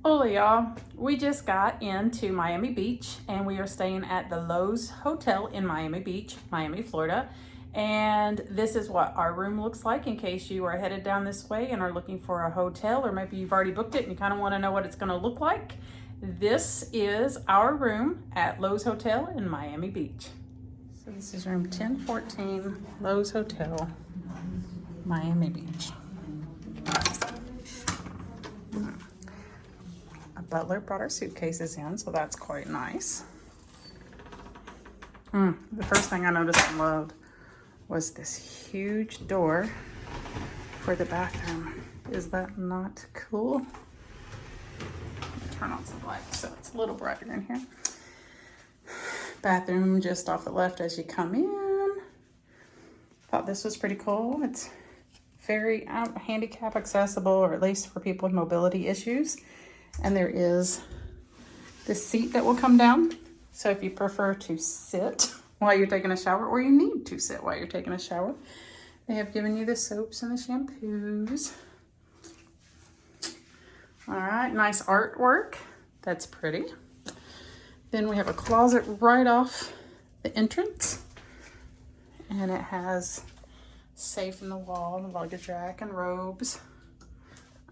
Hola y'all, we just got into Miami Beach and we are staying at the Loews Hotel in Miami Beach, Miami, Florida. And this is what our room looks like in case you are headed down this way and are looking for a hotel, or maybe you've already booked it and you kind of want to know what it's going to look like. This is our room at Loews Hotel in Miami Beach. So this is room 1014, Loews Hotel, Miami Beach. Butler brought our suitcases in, so that's quite nice. The first thing I noticed and loved was this huge door for the bathroom. Is that not cool? Turn on some lights so it's a little brighter in here. Bathroom just off the left as you come in. Thought this was pretty cool. It's very handicap accessible, or at least for people with mobility issues. And there is this seat that will come down. So if you prefer to sit while you're taking a shower, or you need to sit while you're taking a shower, they have given you the soaps and the shampoos. All right, nice artwork. That's pretty. Then we have a closet right off the entrance. And it has safe in the wall, the luggage rack and robes,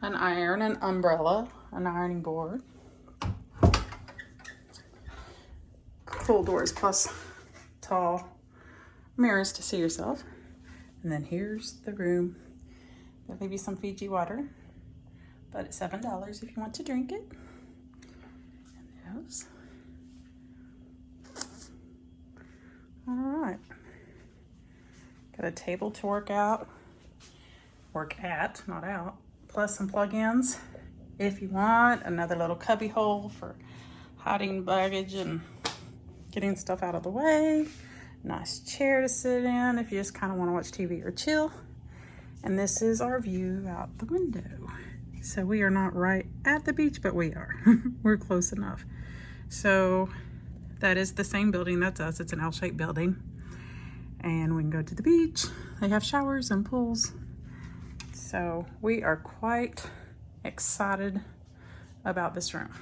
an iron, an umbrella, an ironing board, full doors plus tall mirrors to see yourself. And then here's the room. They'll leave you some Fiji water, but it's $7 if you want to drink it. And those. All right. Got a table to work at, not out, plus some plug-ins if you want. Another little cubby hole for hiding baggage and getting stuff out of the way. Nice chair to sit in if you just kind of want to watch TV or chill. And this is our view out the window. So we are not right at the beach, but we are. We're close enough. So that is the same building. That's us. It's an L-shaped building. And we can go to the beach. They have showers and pools. So we are quite excited about this room.